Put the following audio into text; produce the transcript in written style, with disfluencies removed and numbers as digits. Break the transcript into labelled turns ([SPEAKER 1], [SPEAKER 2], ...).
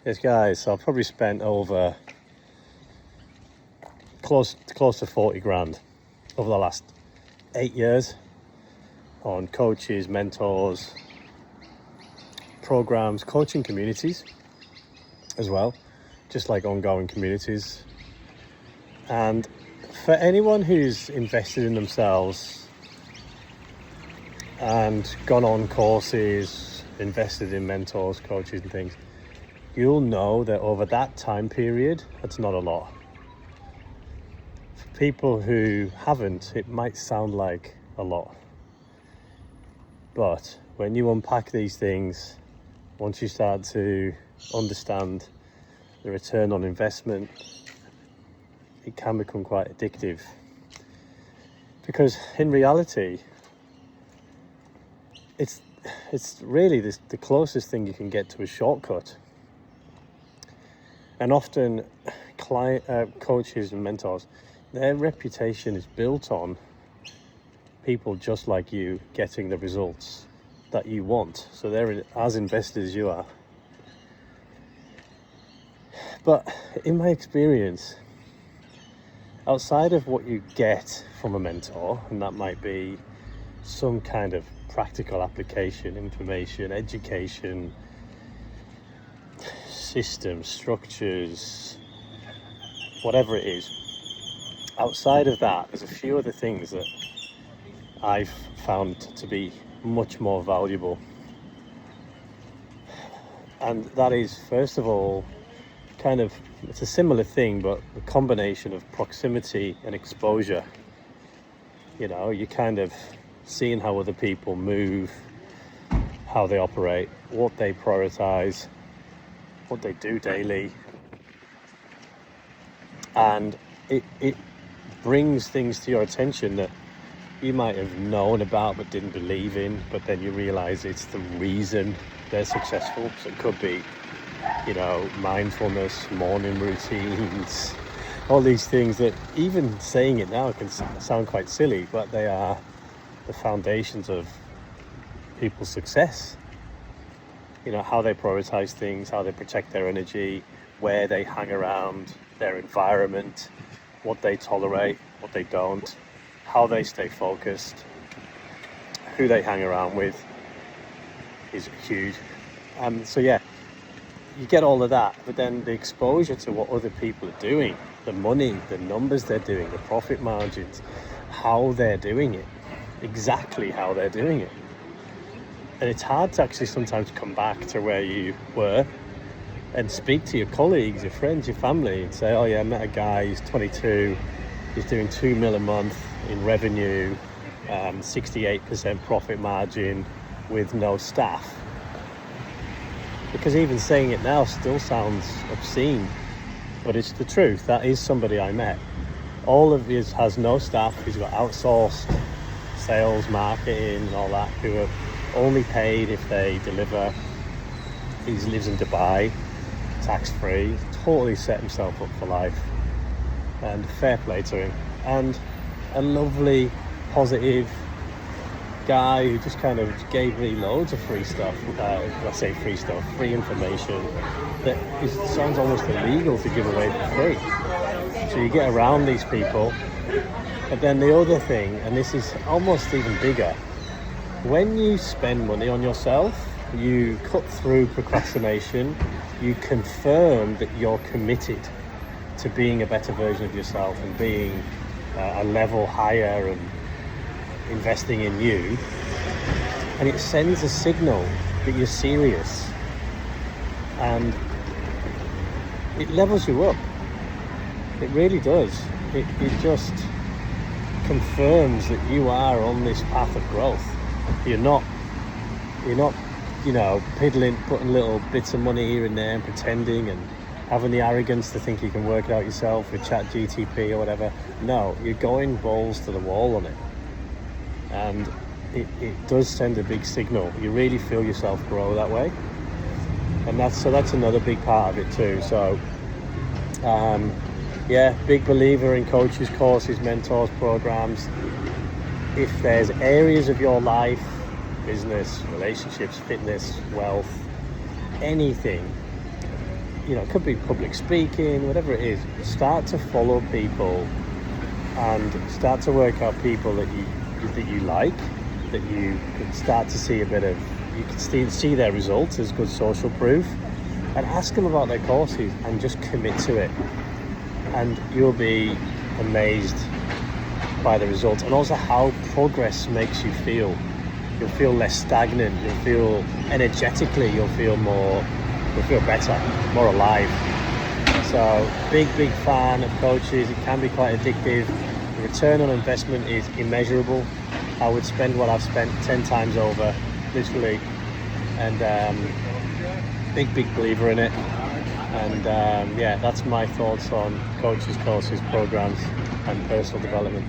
[SPEAKER 1] Yes, guys, so I've probably spent over close to 40 grand over the last 8 years on coaches, mentors, programs, coaching communities as well, just like ongoing communities. And for anyone who's invested in themselves and gone on courses, invested in mentors, coaches and things, you'll know that over that time period, that's not a lot. For people who haven't, it might sound like a lot. But when you unpack these things, once you start to understand the return on investment, it can become quite addictive. Because in reality, it's really the closest thing you can get to a shortcut. And often coaches and mentors, their reputation is built on people just like you getting the results that you want. So they're as invested as you are. But in my experience, outside of what you get from a mentor, and that might be some kind of practical application, information, education, systems, structures, whatever it is, outside of that, there's a few other things that I've found to be much more valuable. And that is, first of all, it's a similar thing, but a combination of proximity and exposure. You're kind of seeing how other people move, how they operate, what they prioritize, what they do daily. And it brings things to your attention that you might have known about but didn't believe in, but then you realize it's the reason they're successful. So it could be, mindfulness, morning routines, all these things that even saying it now can sound quite silly, but they are the foundations of people's success. How they prioritize things, how they protect their energy, where they hang around, their environment, what they tolerate, what they don't, how they stay focused, who they hang around with is huge. So yeah, you get all of that, but then the exposure to what other people are doing, the money, the numbers they're doing, the profit margins, how they're doing it, exactly how they're doing it. And it's hard to actually sometimes come back to where you were and speak to your colleagues, your friends, your family, and say, oh yeah, I met a guy, he's 22, he's doing 2 mil a month in revenue, 68% profit margin with no staff. Because even saying it now still sounds obscene, but it's the truth. That is somebody I met. All of his has no staff. He's got outsourced sales, marketing and all that, who are only paid if they deliver. He lives in Dubai, tax-free, totally set himself up for life, and fair play to him. And a lovely, positive guy who just kind of gave me loads of free stuff. I say free stuff, free information that sounds almost illegal to give away for free. So you get around these people. But then the other thing, and this is almost even bigger, when you spend money on yourself, you cut through procrastination, you confirm that you're committed to being a better version of yourself and being a level higher and investing in you, and it sends a signal that you're serious, and it levels you up. It really does. It just confirms that you are on this path of growth. You're not piddling, putting little bits of money here and there and pretending and having the arrogance to think you can work it out yourself with ChatGTP or whatever. No, you're going balls to the wall on it. And it does send a big signal. You really feel yourself grow that way. And that's another big part of it too. So big believer in coaches, courses, mentors, programs. If there's areas of your life, business, relationships, fitness, wealth, anything it could be public speaking, whatever it is. Start to follow people and start to work out people that you like, that you can start to see you can see their results as good social proof, and ask them about their courses and just commit to it. And you'll be amazed by the results, and also how progress makes you feel. You'll feel less stagnant, you'll feel energetically, you'll feel better, more alive. So big fan of coaches. It can be quite addictive. The return on investment is immeasurable. I would spend what I've spent 10 times over, literally, and big believer in it. And that's my thoughts on coaches, courses, programs and personal development.